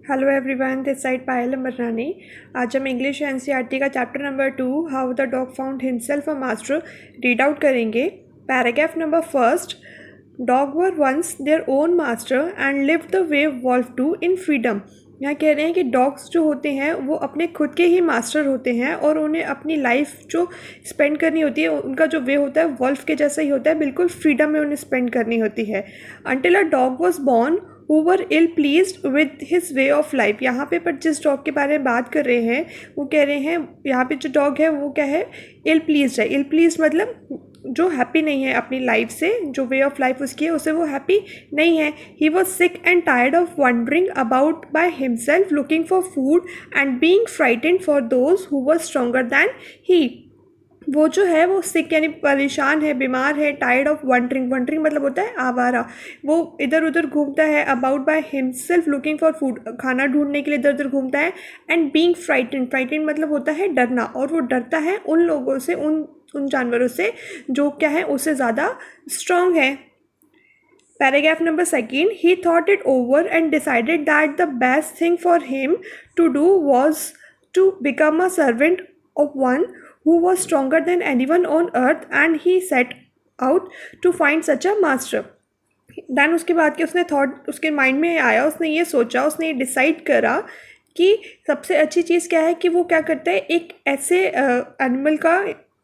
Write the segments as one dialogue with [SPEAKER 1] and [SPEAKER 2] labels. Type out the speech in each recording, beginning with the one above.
[SPEAKER 1] Hello everyone, this side Payal Marnani. आज हम English NCERT का chapter number 2 how the dog found himself a master read out करेंगे। Paragraph number first, dog were once their own master and live the way wolf do in freedom. यहाँ कह रहे हैं कि dogs जो होते हैं वो अपने खुद के ही मास्टर होते हैं और उन्हें अपनी लाइफ जो स्पेंड करनी होती है उनका जो वे होता है वॉल्फ के जैसा ही होता है, बिल्कुल फ्रीडम में उन्हें स्पेंड करनी होती है। Until a dog was born who were ill pleased with his way of life। यहाँ पे पर जिस डॉग के बारे में बात कर रहे हैं वो कह रहे हैं यहाँ पे जो डॉग है वो क्या है, इल प्लीज्ड है। इल प्लीज्ड मतलब जो हैप्पी नहीं है अपनी लाइफ से, जो वे ऑफ लाइफ उसकी है उसे वो हैप्पी नहीं है। He was sick and tired of wondering about by himself looking for food and being frightened for those who were stronger than he. वो जो है वो सिक यानी परेशान है, बीमार है। टायर्ड ऑफ वंडरिंग, वंडरिंग मतलब होता है आवारा। वो इधर उधर घूमता है। About by himself looking for food, खाना ढूंढने के लिए इधर उधर घूमता है। एंड बीइंग फ्राइटेंड, फ्राइटेंड मतलब होता है डरना, और वो डरता है उन लोगों से, उन जानवरों से जो क्या है उससे ज़्यादा स्ट्रॉन्ग है। Paragraph number second, he thought it over and decided that the best thing for him to do was to become a servant of one who was stronger than anyone on earth, and he set out to find such a master. Then उसके बाद कि उसने thought उसके mind में आया, उसने ये सोचा, उसने ये डिसाइड करा कि सबसे अच्छी चीज़ क्या है कि वो क्या करता है, एक ऐसे एनिमल का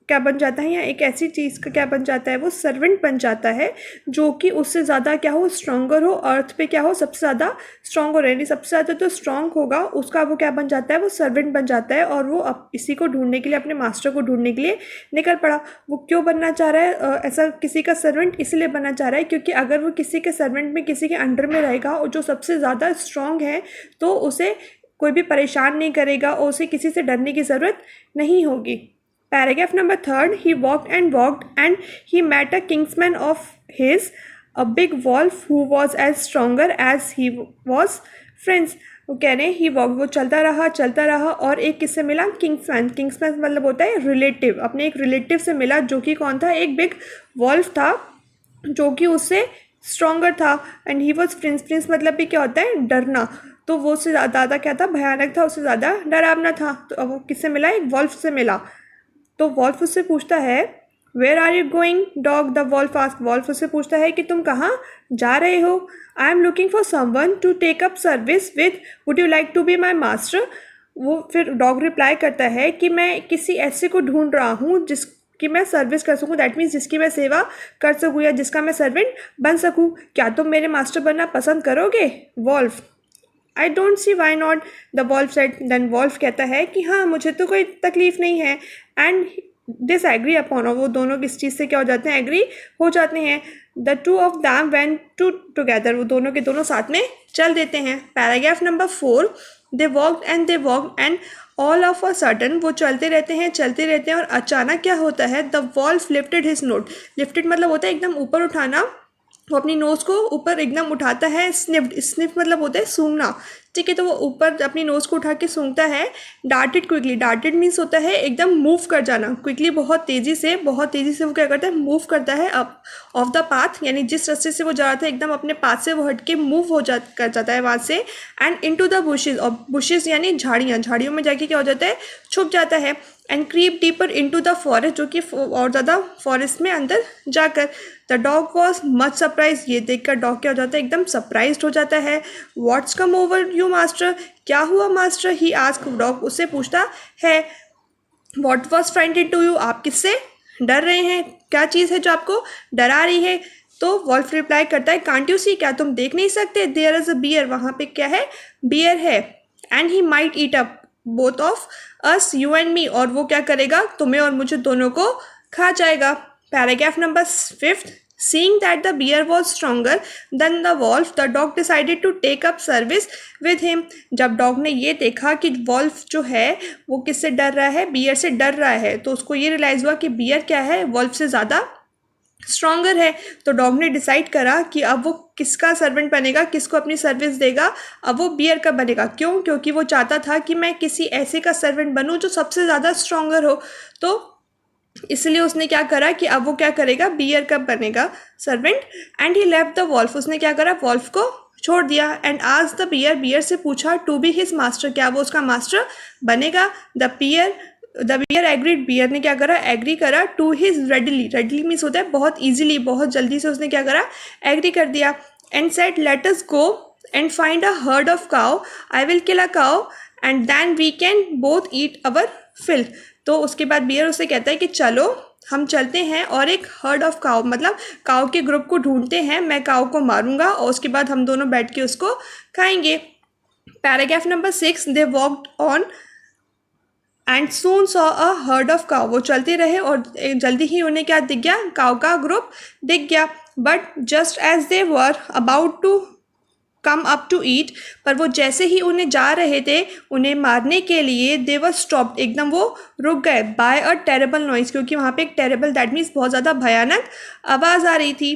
[SPEAKER 1] क्या बन जाता है या एक ऐसी चीज़ का क्या बन जाता है, वो सर्वेंट बन जाता है जो कि उससे ज़्यादा क्या हो, स्ट्रॉन्गर हो, अर्थ पे क्या हो, सबसे ज़्यादा स्ट्रॉन्ग हो रहे हैं। सबसे ज़्यादा तो स्ट्रॉन्ग होगा उसका वो क्या बन जाता है, वो सर्वेंट बन जाता है। और वो अब इसी को ढूंढने के लिए, अपने मास्टर को ढूंढने के लिए निकल पड़ा। वो क्यों बनना चाह रहा है ऐसा किसी का सर्वेंट? इसलिए बनना चाह रहा है क्योंकि अगर वो किसी के सर्वेंट में, किसी के अंडर में रहेगा और जो सबसे ज़्यादा स्ट्रॉन्ग है तो उसे कोई भी परेशान नहीं करेगा और उसे किसी से डरने की ज़रूरत नहीं होगी। Paragraph number third, he walked and he met a kinsman of his, a big wolf who was as stronger as he was friends। वो कह रहे हैं ही वॉक, वो चलता रहा और एक किससे मिला, किंग्समैन। किंग्समैन मतलब होता है रिलेटिव, अपने एक रिलेटिव से मिला जो कि कौन था, एक बिग वॉल्फ था जो कि उससे स्ट्रॉन्गर था। And he was Prince, Prince मतलब भी क्या होता है, डरना। तो वो उससे ज़्यादा क्या था, भयानक था, उससे ज़्यादा डरावना था। तो अब वो किससे मिला, एक वॉल्फ से मिला। तो वॉल्फ उससे पूछता है where are you going dog, the wolf ask. Wolf उससे पूछता है कि तुम कहाँ जा रहे हो। I am looking for someone to take up service with, would you like to be my master. वो फिर डॉग रिप्लाई करता है कि मैं किसी ऐसे को ढूंढ रहा हूँ जिसकी मैं सर्विस कर सकूँ, दैट मीन्स जिसकी मैं सेवा कर सकूँ या जिसका मैं सर्वेंट बन सकूँ। क्या तुम मेरे मास्टर बनना पसंद करोगे? Wolf, I don't see why not, the wolf said. Then wolf कहता है कि हाँ, मुझे तो कोई तकलीफ नहीं है। एंड दिस एग्री अपॉन, और वो दोनों किस चीज़ से क्या हो जाते हैं, एग्री हो जाते हैं। The two of them went together, वो दोनों के दोनों साथ में चल देते हैं। Paragraph number 4, they walked and all of a sudden, वो चलते रहते हैं और अचानक क्या होता है, the wolf lifted his note. Lifted मतलब होता है एकदम ऊपर उठाना। वो अपनी नोज़ को ऊपर एकदम उठाता है। स्निफ्ड, स्निफ मतलब होता है सूंघना, ठीक है। तो वो ऊपर अपनी नोज़ को उठा के सूंघता है। डार्टेड क्विकली, डार्टेड मीन्स होता है एकदम मूव कर जाना। क्विकली बहुत तेज़ी से वो क्या करता है, मूव करता है अप ऑफ द पाथ, यानी जिस रास्ते से वो जा रहा था एकदम अपने पाथ से वो हट के मूव कर जाता है वहाँ से। And into the bushes, और बुशेज यानी झाड़ियाँ, झाड़ियों में जाके क्या हो जाता है, छुप जाता है। And creep deeper into the forest, जो कि और ज़्यादा फॉरेस्ट में अंदर जाकर। The dog was much surprise, ये देखकर डॉग क्या हो जाता है, एकदम सरप्राइज हो जाता है। What's come over you master, क्या हुआ मास्टर, ही आस्क, डॉग उससे पूछता है। What was frightened to you, आप किससे डर रहे हैं, क्या चीज़ है जो आपको डरा रही है। तो वॉल्फ रिप्लाई करता है, कांट यू सी, क्या तुम देख नहीं सकते, देयर इज अ बियर, वहाँ पे क्या है, बियर है। And he might eat up both of us, you and me, और वो क्या करेगा, तुम्हें और मुझे दोनों को खा जाएगा। Paragraph number 5, seeing that the bear was stronger than the wolf, the dog decided to take up service with him। जब डॉग ने ये देखा कि वॉल्फ जो है वो किससे डर रहा है, बियर से डर रहा है, तो उसको ये रियलाइज़ हुआ कि बियर क्या है, वॉल्फ से ज़्यादा स्ट्रॉन्गर है। तो डॉग ने डिसाइड करा कि अब वो किसका सर्वेंट बनेगा, किसको अपनी सर्विस देगा। अब वो बियर का बनेगा। क्यों? क्योंकि वो चाहता था कि मैं किसी ऐसे का सर्वेंट बनूं जो सबसे ज़्यादा स्ट्रॉन्गर हो। तो इसलिए उसने क्या करा कि अब वो क्या करेगा, बियर का बनेगा servant. And he left the wolf, उसने क्या करा, वॉल्फ को छोड़ दिया। एंड आज द बियर, बियर से पूछा टू बी हिज मास्टर, क्या वो उसका मास्टर बनेगा। द बियर एग्रीड, बियर ने क्या करा, एग्री करा। To his readily, readily means होता है बहुत ईजिली, बहुत जल्दी से उसने क्या करा, एग्री कर दिया। And said let us go and find a herd of cow, I will kill a cow and then we can both eat our fill. तो उसके बाद बियर उससे कहता है कि चलो हम चलते हैं और एक हर्ड ऑफ काउ, मतलब काउ के ग्रुप को ढूंढते हैं, मैं काउ को मारूंगा और उसके बाद हम दोनों बैठ के उसको खाएंगे। Paragraph number 6, they walked on and soon saw a herd of cow, वो चलते रहे और जल्दी ही उन्हें क्या दिख गया, काउ का ग्रुप दिख गया। But just as they were about to come up to eat, पर वो जैसे ही उन्हें जा रहे थे उन्हें मारने के लिए, दे वर स्टॉप्ड, एकदम वो रुक गए, बाय अ टेरेबल नॉइज, क्योंकि वहाँ पे एक टेरेबल दैट मीन्स बहुत ज़्यादा भयानक आवाज़ आ रही थी।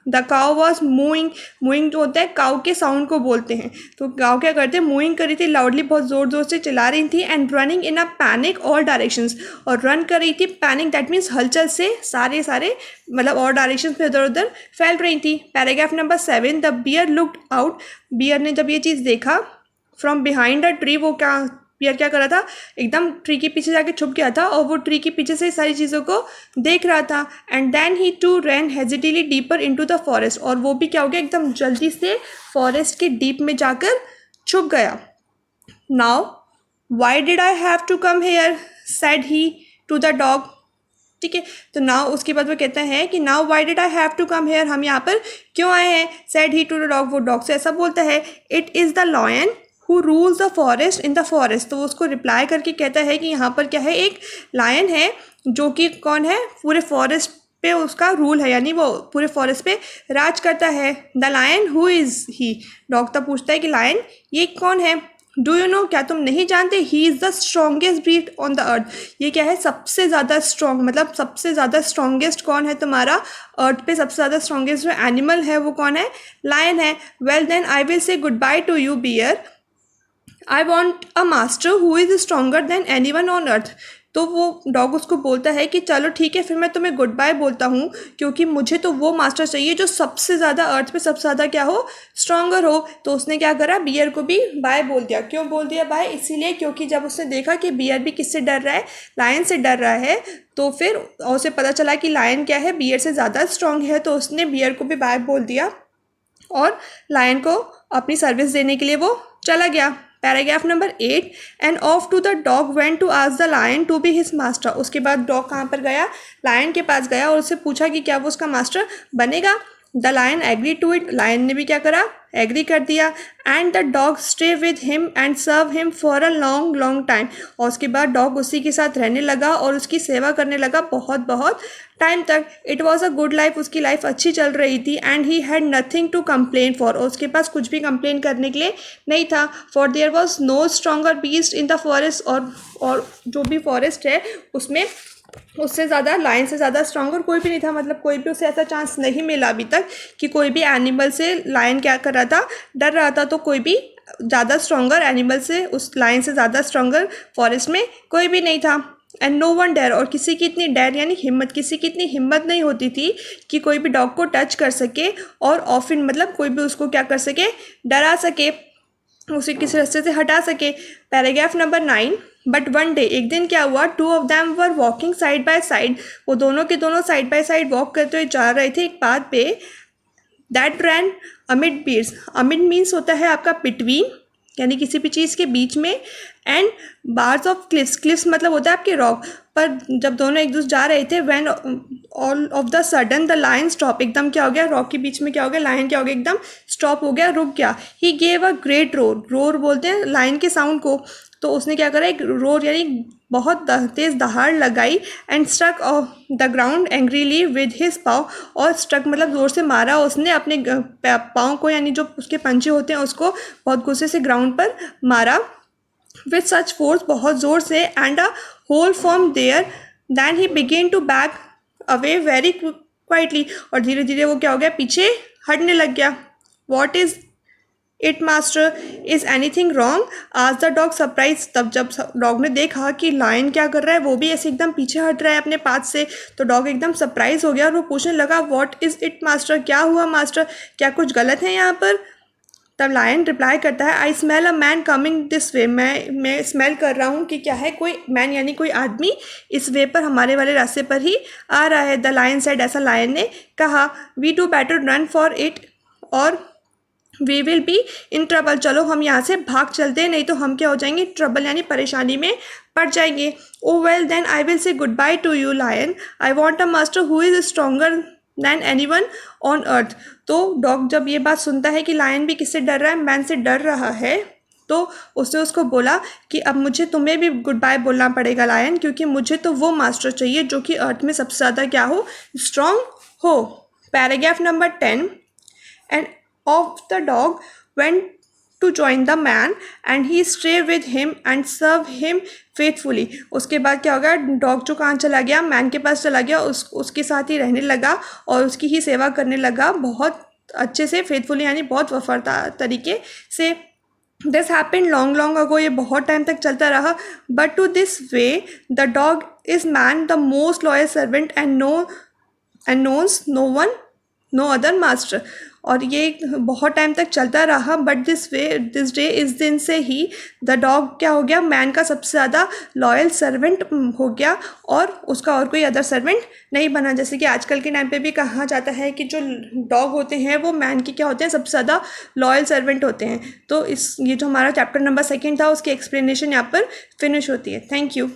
[SPEAKER 1] द काउ वॉज मूइंग, मूइंग जो होता है काउ के साउंड को बोलते हैं, तो काउ क्या करते हैं, मूइंग कर रही थी लाउडली, बहुत ज़ोर ज़ोर से चिल्ला रही थी। And running in a panic all directions, और रन कर रही थी, पैनिक दैट मीन्स हलचल से, सारे मतलब और डायरेक्शन में इधर उधर फैल रही थी। Paragraph number 7, the bear looked out, bear ने जब ये चीज़ देखा, फ्रॉम बिहाइंड अ ट्री, वो क्या, बियर क्या कर रहा था, एकदम ट्री के पीछे जाके छुप गया था और वो ट्री के पीछे से सारी चीज़ों को देख रहा था। And then he too ran hesitantly deeper into the forest, और वो भी क्या हो गया, एकदम जल्दी से फॉरेस्ट के डीप में जाकर छुप गया। Now why did I have to come here, said he to the dog, ठीक है। तो नाउ उसके बाद वो कहते हैं कि now why did I have to come here, हम यहाँ पर क्यों आए हैं। Said he to the dog, वो डॉग से ऐसा बोलता है। It is the lion who rules the forest in the forest, तो वो उसको रिप्लाई करके कहता है कि यहाँ पर क्या है, एक लायन है जो कि कौन है, पूरे फॉरेस्ट पे उसका रूल है, यानी वो पूरे फॉरेस्ट पे राज करता है। The lion who is he, dog तब पूछता है कि लायन ये कौन है। डू यू नो, क्या तुम नहीं जानते, he is the strongest breed on the earth, ये क्या है, सबसे ज़्यादा स्ट्रॉन्ग, मतलब सबसे ज़्यादा स्ट्रॉन्गेस्ट कौन है तुम्हारा अर्थ पे, सबसे ज़्यादा स्ट्रॉन्गेस्ट जो एनिमल है वो कौन है, लायन है। Well then I will say goodbye to you bear, I want a master who is stronger than anyone on earth, तो वो डॉग उसको बोलता है कि चलो ठीक है, फिर मैं तुम्हें गुड बाय बोलता हूँ, क्योंकि मुझे तो वो मास्टर चाहिए जो सबसे ज़्यादा अर्थ पे सबसे ज़्यादा क्या हो, स्ट्रॉन्गर हो। तो उसने क्या करा, बियर को भी बाय बोल दिया। क्यों बोल दिया बाय, इसीलिए क्योंकि जब उसने देखा कि बियर भी किससे डर रहा है, लायन से डर रहा है, तो फिर उसे पता चला कि लायन क्या है, बियर से ज़्यादा स्ट्रॉन्ग है, तो उसने बियर को भी बाय बोल दिया और लायन को अपनी सर्विस देने के लिए वो चला गया। Paragraph number 8, and off to the dog went to ask the lion to be his master, उसके बाद डॉग कहाँ पर गया, लायन के पास गया और उससे पूछा कि क्या वो उसका मास्टर बनेगा। The lion agree to it, lion ने भी क्या करा, एग्री कर दिया। And the dog stay with him and serve him for a long long time, और उसके बाद डॉग उसी के साथ रहने लगा और उसकी सेवा करने लगा बहुत बहुत टाइम तक। It was a good life, उसकी लाइफ अच्छी चल रही थी। And he had nothing to complain for, और उसके पास कुछ भी कंप्लेन करने के लिए नहीं था। For there was no stronger beast in the forest, और जो भी फॉरेस्ट है उसमें उससे ज़्यादा, लायन से ज़्यादा स्ट्रॉन्गर कोई भी नहीं था, मतलब कोई भी उसे ऐसा चांस नहीं मिला अभी तक कि कोई भी एनिमल से लायन क्या कर रहा था, डर रहा था। तो कोई भी ज़्यादा स्ट्रॉन्गर एनिमल से, उस लायन से ज़्यादा स्ट्रॉन्गर फॉरेस्ट में कोई भी नहीं था। एंड नो वन डेयर, और किसी की इतनी डेयर यानी हिम्मत, किसी की इतनी हिम्मत नहीं होती थी कि कोई भी डॉग को टच कर सके और ऑफिन मतलब कोई भी उसको क्या कर सके, डरा सके, उसे किसी रास्ते से हटा सके। Paragraph number 9, but one day, एक दिन क्या हुआ, to of them were walking side by side, वो दोनों के दोनों साइड बाय साइड वॉक करते हुए जा रहे थे एक पाथ पे। That ran amid bears, amid means होता है आपका बिटवीन, यानी किसी भी चीज़ के बीच में, and bars of cliffs, cliffs मतलब होता है आपके रॉक पर। जब दोनों एक दूसरे जा रहे थे, when all of the sudden the lion stop, एकदम क्या हो गया, रॉक के बीच में क्या हो गया, लायन क्या हो गया, एकदम स्टॉप हो गया, रुक गया। He gave a great roar, roar बोलते हैं लायन के साउंड को, तो उसने क्या करा, एक रोर यानी बहुत तेज दहाड़ लगाई। And struck of the ground angrily with his paw, और स्ट्रक मतलब जोर से मारा उसने अपने पाँव को, यानी जो उसके पंजे होते हैं उसको बहुत गुस्से से ग्राउंड पर मारा। विथ सच फोर्स, बहुत ज़ोर से। And a hole form there, then he began to back away very quietly, और धीरे धीरे वो क्या हो गया, पीछे हटने लग गया। What is it master, is anything wrong, आज द डॉग सरप्राइज, तब जब डॉग ने देखा कि लायन क्या कर रहा है, वो भी ऐसे एकदम पीछे हट रहा है अपने पाथ से, तो डॉग एकदम सरप्राइज हो गया और वो पूछने लगा, व्हाट इज़ इट मास्टर, क्या हुआ मास्टर, क्या कुछ गलत है यहाँ पर। तब लायन रिप्लाई करता है, I smell a man coming this way, मैं स्मेल कर रहा हूँ कि क्या है, कोई मैन यानी कोई आदमी इस वे पर, हमारे वाले रास्ते पर ही आ रहा है। द लायन सेड, ऐसा लायन ने कहा, we do better run for it और we will be in trouble, चलो हम यहाँ से भाग चलते हैं, नहीं तो हम क्या हो जाएंगे, ट्रबल यानी परेशानी में पड़ जाएंगे। Oh well then I will say goodbye to you lion, I want a master who is stronger than anyone on earth. तो डॉग जब ये बात सुनता है कि लायन भी किससे डर रहा है, मैन से डर रहा है, तो उसने उसको बोला कि अब मुझे तुम्हें भी गुड बाय बोलना पड़ेगा लायन, क्योंकि मुझे तो वो मास्टर चाहिए जो कि अर्थ में सबसे ज़्यादा क्या हो, स्ट्रॉन्ग हो। Paragraph number 10, and of the dog went to join the man and he stayed with him and served him faithfully। उसके बाद क्या होगा, डॉग जो कहाँ चला गया, मैन के पास चला गया, उसके साथ ही रहने लगा और उसकी ही सेवा करने लगा बहुत अच्छे से, फेथफुली यानी बहुत वफादार तरीके से। This happened long long ago, ये बहुत टाइम तक चलता रहा। But to this way the dog is man the most loyal servant and knows no one no other master. और ये बहुत टाइम तक चलता रहा, बट दिस डे, इस दिन से ही द डॉग क्या हो गया, मैन का सबसे ज़्यादा लॉयल सर्वेंट हो गया और उसका और कोई अदर सर्वेंट नहीं बना। जैसे कि आजकल के टाइम पे भी कहा जाता है कि जो डॉग होते हैं वो मैन के क्या होते हैं, सबसे ज़्यादा लॉयल सर्वेंट होते हैं। तो ये जो हमारा चैप्टर नंबर 2 था उसकी एक्सप्लेनेशन यहाँ पर फिनिश होती है। Thank you.